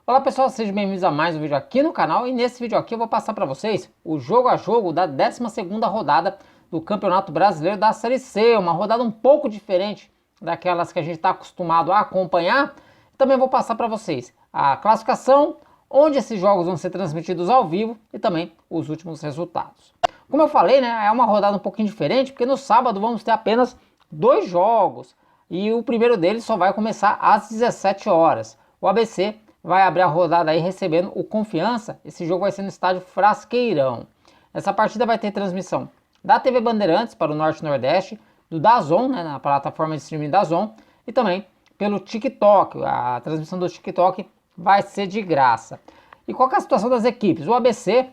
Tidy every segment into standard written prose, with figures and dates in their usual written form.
Olá pessoal, sejam bem-vindos a mais um vídeo aqui no canal. E nesse vídeo aqui eu vou passar para vocês o jogo a jogo da 12ª rodada do Campeonato Brasileiro da Série C. Uma rodada um pouco diferente daquelas que a gente está acostumado a acompanhar. Também vou passar para vocês a classificação, onde esses jogos vão ser transmitidos ao vivo e também os últimos resultados. Como eu falei, né, é uma rodada um pouquinho diferente, porque no sábado vamos ter apenas 2 jogos. E o primeiro deles só vai começar às 17 horas. O ABC vai abrir a rodada aí recebendo o Confiança. Esse jogo vai ser no estádio Frasqueirão. Essa partida vai ter transmissão da TV Bandeirantes para o Norte e Nordeste, do DAZN, né, na plataforma de streaming DAZN, e também pelo TikTok. A transmissão do TikTok vai ser de graça. E qual que é a situação das equipes? O ABC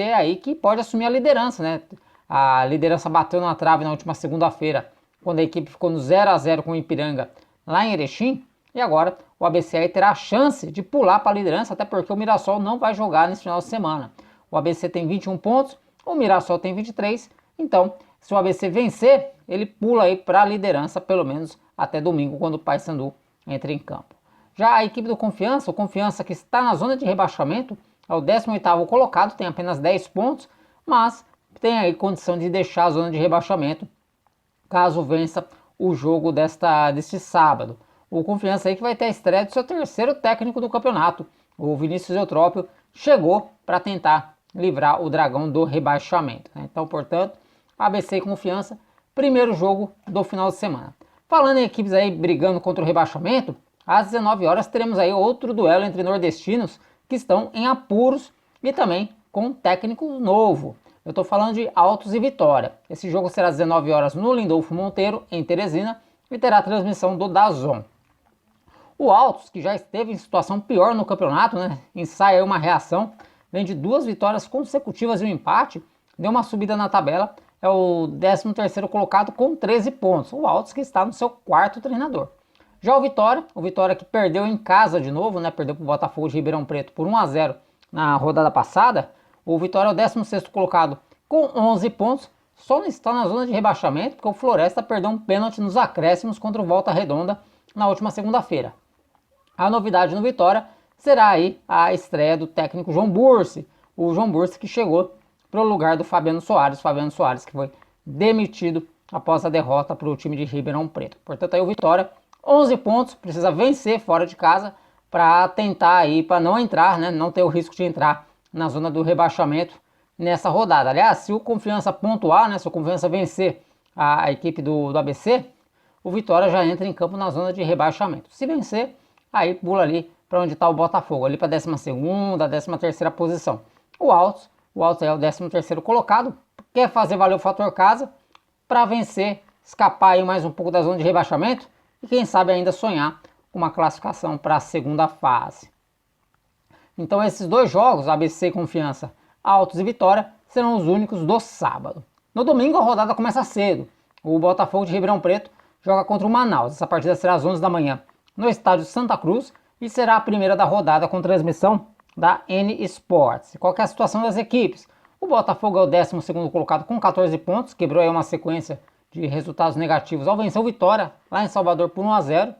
é aí que pode assumir a liderança, né? A liderança bateu na trave na última segunda-feira, quando a equipe ficou no 0-0 com o Ipiranga lá em Erechim. E agora o ABC aí terá a chance de pular para a liderança, até porque o Mirassol não vai jogar nesse final de semana. O ABC tem 21 pontos, o Mirassol tem 23, então se o ABC vencer, ele pula aí para a liderança, pelo menos até domingo, quando o Paysandu entra em campo. Já a equipe do Confiança, o Confiança que está na zona de rebaixamento, é o 18º colocado, tem apenas 10 pontos, mas tem aí condição de deixar a zona de rebaixamento, caso vença o jogo deste sábado. O Confiança aí que vai ter a estreia do seu terceiro técnico do campeonato. O Vinícius Eutrópio chegou para tentar livrar o Dragão do rebaixamento. Então, portanto, ABC e Confiança, primeiro jogo do final de semana. Falando em equipes aí brigando contra o rebaixamento, às 19 horas teremos aí outro duelo entre nordestinos que estão em apuros e também com um técnico novo. Eu estou falando de Altos e Vitória. Esse jogo será às 19 horas no Lindolfo Monteiro, em Teresina, e terá transmissão do DAZN. O Altos, que já esteve em situação pior no campeonato, né, ensaia uma reação, vem de 2 vitórias consecutivas e um empate, deu uma subida na tabela, é o 13º colocado com 13 pontos. O Altos que está no seu 4º treinador. Já o Vitória que perdeu em casa de novo, né, perdeu para o Botafogo de Ribeirão Preto por 1-0 na rodada passada. O Vitória é o 16º colocado com 11 pontos, só não está na zona de rebaixamento porque o Floresta perdeu um pênalti nos acréscimos contra o Volta Redonda na última segunda-feira. A novidade no Vitória será aí a estreia do técnico João Bursi. O João Bursi que chegou para o lugar do Fabiano Soares que foi demitido após a derrota para o time de Ribeirão Preto. Portanto aí o Vitória, 11 pontos, precisa vencer fora de casa para tentar aí, para não entrar, né, não ter o risco de entrar na zona do rebaixamento nessa rodada. Aliás, se o Confiança pontuar, né, se o Confiança vencer a equipe do ABC, o Vitória já entra em campo na zona de rebaixamento. Se vencer, aí pula ali para onde está o Botafogo, ali para a 12ª, 13ª posição. O Altos é o 13º colocado, quer fazer valer o fator casa para vencer, escapar aí mais um pouco da zona de rebaixamento e quem sabe ainda sonhar com uma classificação para a segunda fase. Então esses 2 jogos, ABC e Confiança, Altos e Vitória, serão os únicos do sábado. No domingo a rodada começa cedo. O Botafogo de Ribeirão Preto joga contra o Manaus. Essa partida será às 11 da manhã no estádio Santa Cruz e será a primeira da rodada com transmissão da N Sports. Qual que é a situação das equipes? O Botafogo é o 12º colocado com 14 pontos, quebrou aí uma sequência de resultados negativos ao vencer o Vitória lá em Salvador por 1-0.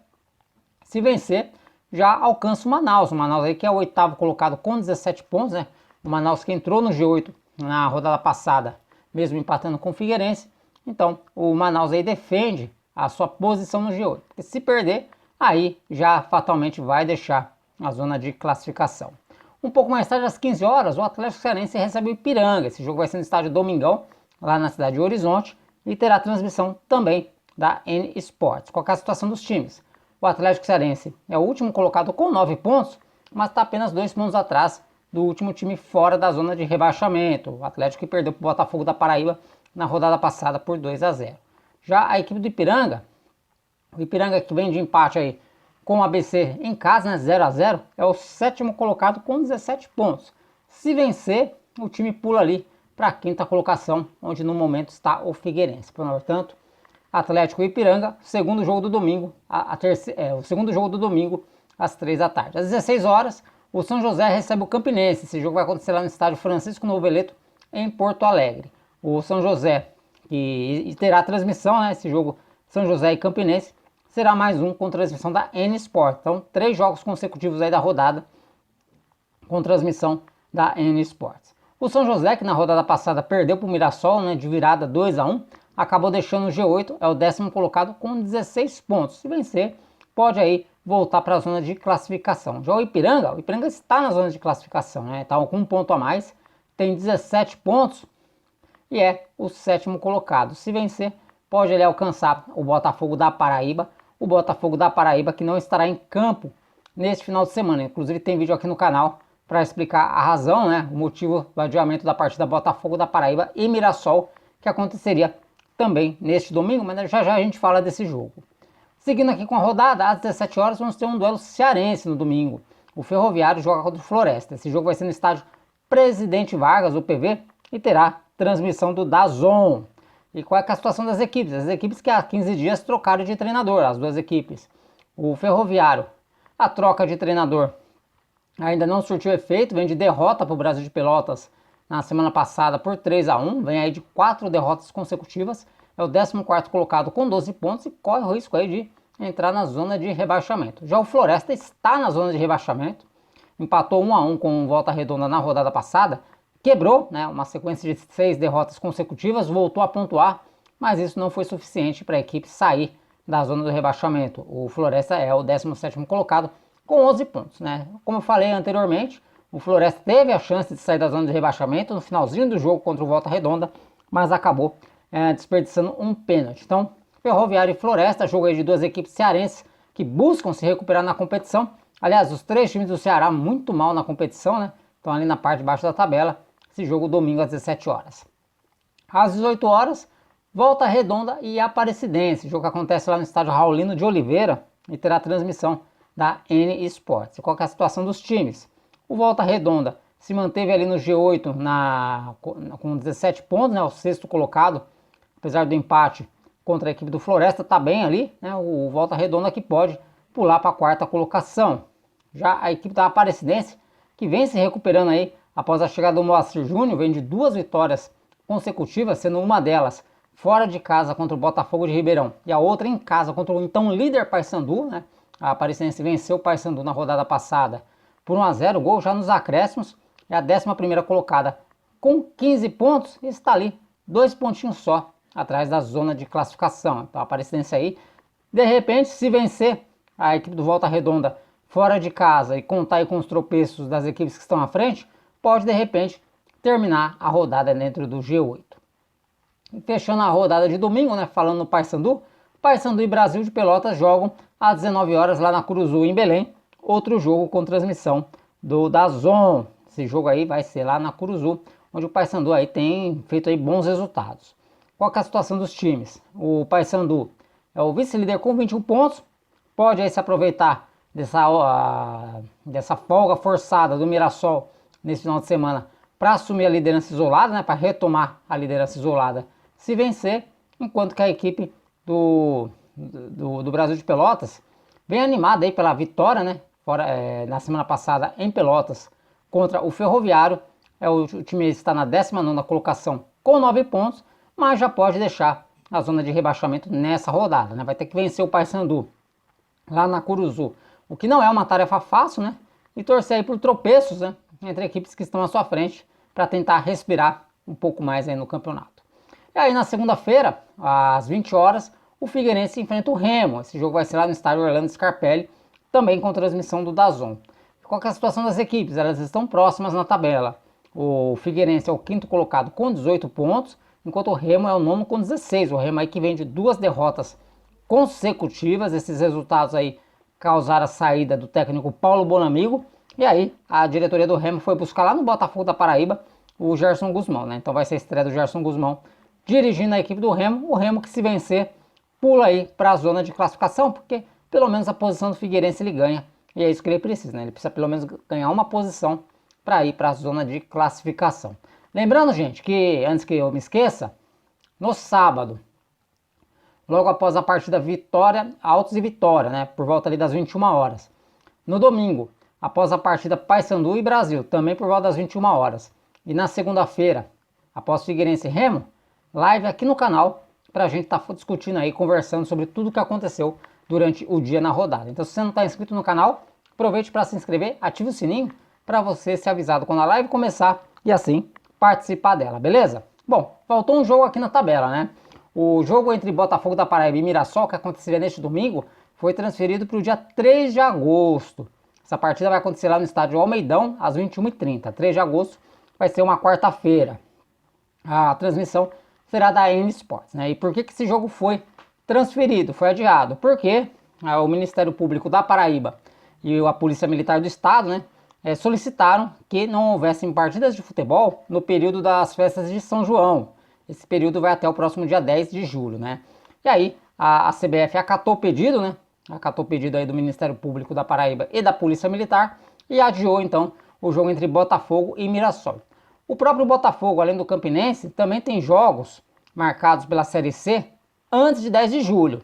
Se vencer, já alcança o Manaus aí que é o 8º colocado com 17 pontos, né? O Manaus que entrou no G8 na rodada passada, mesmo empatando com o Figueirense. Então o Manaus aí defende a sua posição no G8, porque se perder, aí já fatalmente vai deixar a zona de classificação. Um pouco mais tarde, às 15 horas, o Atlético Cearense recebe o Ipiranga. Esse jogo vai ser no estádio Domingão, lá na cidade de Horizonte, e terá transmissão também da N Sports. Qual é a situação dos times? O Atlético Cearense é o último colocado com 9 pontos, mas está apenas 2 pontos atrás do último time fora da zona de rebaixamento. O Atlético que perdeu para o Botafogo da Paraíba na rodada passada por 2-0. Já a equipe do Ipiranga, o Ipiranga que vem de empate aí com o ABC em casa, né, 0-0, é o 7º colocado com 17 pontos. Se vencer, o time pula ali para a 5ª colocação, onde no momento está o Figueirense. Portanto, Atlético e Ipiranga, segundo jogo do domingo, o segundo jogo do domingo às 3 da tarde. Às 16 horas, o São José recebe o Campinense. Esse jogo vai acontecer lá no estádio Francisco Noveleto, em Porto Alegre. O São José, que terá transmissão, né, esse jogo São José e Campinense, será mais um com transmissão da N Sport. Então, 3 jogos consecutivos aí da rodada com transmissão da N Sports. O São José, que na rodada passada perdeu para o Mirassol, né, de virada 2-1, acabou deixando o G8, é o 10º colocado com 16 pontos. Se vencer, pode aí voltar para a zona de classificação. Já o Ipiranga está na zona de classificação, né, está com um ponto a mais, tem 17 pontos e é o 7º colocado. Se vencer, pode ele alcançar o Botafogo da Paraíba. O Botafogo da Paraíba que não estará em campo neste final de semana. Inclusive tem vídeo aqui no canal para explicar a razão, né, o motivo do adiamento da partida Botafogo da Paraíba e Mirassol, que aconteceria também neste domingo, mas já já a gente fala desse jogo. Seguindo aqui com a rodada, às 17 horas vamos ter um duelo cearense no domingo. O Ferroviário joga contra o Floresta. Esse jogo vai ser no estádio Presidente Vargas, o PV, e terá transmissão do DAZN. E qual é a situação das equipes? As equipes que há 15 dias trocaram de treinador, as duas equipes. O Ferroviário, a troca de treinador ainda não surtiu efeito, vem de derrota para o Brasil de Pelotas na semana passada por 3-1, vem aí de 4 derrotas consecutivas, é o 14º colocado com 12 pontos e corre o risco aí de entrar na zona de rebaixamento. Já o Floresta está na zona de rebaixamento, empatou 1-1 com Volta Redonda na rodada passada, quebrou, né, uma sequência de 6 derrotas consecutivas, voltou a pontuar, mas isso não foi suficiente para a equipe sair da zona do rebaixamento. O Floresta é o 17º colocado com 11 pontos, né? Como eu falei anteriormente, o Floresta teve a chance de sair da zona de rebaixamento no finalzinho do jogo contra o Volta Redonda, mas acabou desperdiçando um pênalti. Então, Ferroviário e Floresta, jogo aí de duas equipes cearenses que buscam se recuperar na competição. Aliás, os 3 times do Ceará muito mal na competição, né? Estão ali na parte de baixo da tabela. Esse jogo domingo às 17 horas. Às 18 horas, Volta Redonda e Aparecidense. O jogo acontece lá no estádio Raulino de Oliveira e terá transmissão da N Sports. Qual que é a situação dos times? O Volta Redonda se manteve ali no G8 com 17 pontos, né, o 6º colocado, apesar do empate contra a equipe do Floresta, está bem ali, né, o Volta Redonda que pode pular para a 4ª colocação. Já a equipe da Aparecidense, que vem se recuperando aí após a chegada do Moacir Júnior, vem de 2 vitórias consecutivas, sendo uma delas fora de casa contra o Botafogo de Ribeirão e a outra em casa contra o então líder Paysandu, né? A Aparecidense venceu o Paysandu na rodada passada por 1-0, gol já nos acréscimos, é a 11ª colocada com 15 pontos e está ali 2 pontinhos só atrás da zona de classificação. Então a Aparecidense aí, de repente, se vencer a equipe do Volta Redonda fora de casa e contar aí com os tropeços das equipes que estão à frente, pode de repente terminar a rodada dentro do G8. E fechando a rodada de domingo, né, falando no Paysandu, Paysandu e Brasil de Pelotas jogam às 19 horas lá na Curuzu, em Belém. Outro jogo com transmissão do DAZN. Esse jogo aí vai ser lá na Curuzu, onde o Paysandu aí tem feito aí bons resultados. Qual que é a situação dos times? O Paysandu é o vice-líder com 21 pontos. Pode aí se aproveitar dessa folga forçada do Mirassol nesse final de semana para assumir a liderança isolada, né, para retomar a liderança isolada se vencer, enquanto que a equipe do Brasil de Pelotas vem animada aí pela vitória, né, na semana passada em Pelotas contra o Ferroviário. O time está na 19ª colocação com 9 pontos, mas já pode deixar a zona de rebaixamento nessa rodada, né? Vai ter que vencer o Paysandu lá na Curuzu, o que não é uma tarefa fácil, né? E torcer aí por tropeços, né, entre equipes que estão à sua frente para tentar respirar um pouco mais aí no campeonato. E aí na segunda-feira, às 20 horas, o Figueirense enfrenta o Remo. Esse jogo vai ser lá no estádio Orlando Scarpelli, também com transmissão do DAZN. Qual que é a situação das equipes? Elas estão próximas na tabela. O Figueirense é o 5º colocado com 18 pontos, enquanto o Remo é o 9º com 16. O Remo aí que vem de 2 derrotas consecutivas. Esses resultados aí causaram a saída do técnico Paulo Bonamigo. E aí a diretoria do Remo foi buscar lá no Botafogo da Paraíba o Gerson Guzmão, né? Então vai ser a estreia do Gerson Guzmão dirigindo a equipe do Remo. O Remo que se vencer pula aí para a zona de classificação, porque pelo menos a posição do Figueirense ele ganha. E é isso que ele precisa, né? Ele precisa pelo menos ganhar uma posição para ir para a zona de classificação. Lembrando, gente, que antes que eu me esqueça, no sábado, logo após a partida Vitória, Altos e Vitória, né? Por volta ali das 21 horas. No domingo, após a partida Paysandu e Brasil, também por volta das 21 horas. E na segunda-feira, após Figueirense e Remo, live aqui no canal para a gente estar discutindo aí, conversando sobre tudo o que aconteceu durante o dia na rodada. Então se você não está inscrito no canal, aproveite para se inscrever, ative o sininho para você ser avisado quando a live começar e assim participar dela, beleza? Bom, faltou um jogo aqui na tabela, né? O jogo entre Botafogo da Paraíba e Mirassol, que aconteceria neste domingo, foi transferido para o dia 3 de agosto. Essa partida vai acontecer lá no estádio Almeidão, às 21h30. 3 de agosto vai ser uma quarta-feira. A transmissão será da N Sports, né? E por que esse jogo foi transferido, foi adiado? Porque o Ministério Público da Paraíba e a Polícia Militar do Estado, né, solicitaram que não houvessem partidas de futebol no período das festas de São João. Esse período vai até o próximo dia 10 de julho, né? E aí a CBF acatou o pedido, né? Acatou o pedido aí do Ministério Público da Paraíba e da Polícia Militar e adiou então o jogo entre Botafogo e Mirassol. O próprio Botafogo, além do Campinense, também tem jogos marcados pela Série C antes de 10 de julho.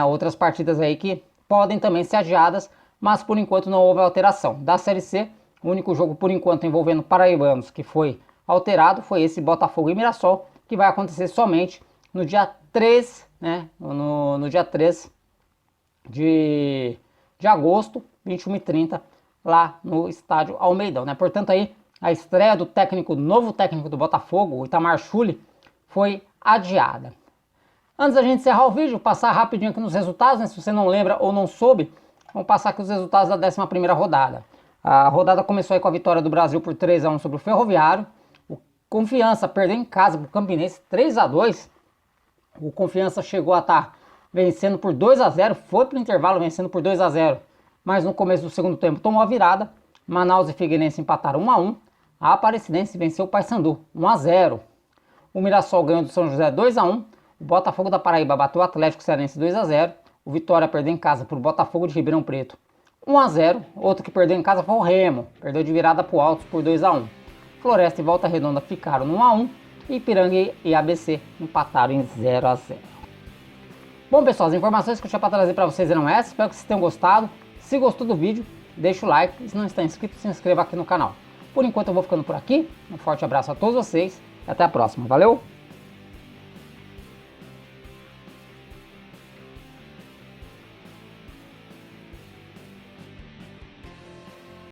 Outras partidas aí que podem também ser adiadas, mas por enquanto não houve alteração. Da Série C, o único jogo por enquanto envolvendo paraibanos que foi alterado foi esse Botafogo e Mirassol, que vai acontecer somente no dia 3, né, no dia 3 de agosto, 21h30, lá no estádio Almeidão, né? Portanto, aí a estreia do novo técnico do Botafogo, o Itamar Schulli, foi adiada. Antes da gente encerrar o vídeo, passar rapidinho aqui nos resultados, né? Se você não lembra ou não soube, vamos passar aqui os resultados da 11ª rodada. A rodada começou aí com a vitória do Brasil por 3-1 sobre o Ferroviário. O Confiança perdeu em casa para o Campinense 3-2. O Confiança chegou a estar vencendo por 2-0, foi para o intervalo vencendo por 2-0, mas no começo do segundo tempo tomou a virada. Manaus e Figueirense empataram 1-1. A Aparecidense venceu o Paysandu 1-0. O Mirassol ganhou do São José 2-1. O Botafogo da Paraíba bateu o Atlético Cearense 2-0. O Vitória perdeu em casa para o Botafogo de Ribeirão Preto 1-0. Outro que perdeu em casa foi o Remo. Perdeu de virada para o Altos por 2-1. Floresta e Volta Redonda ficaram no 1-1. E Ipiranga e ABC empataram em 0-0. Bom, pessoal, as informações que eu tinha para trazer para vocês eram essas. Espero que vocês tenham gostado. Se gostou do vídeo, deixa o like. E se não está inscrito, se inscreva aqui no canal. Por enquanto eu vou ficando por aqui. Um forte abraço a todos vocês e até a próxima. Valeu!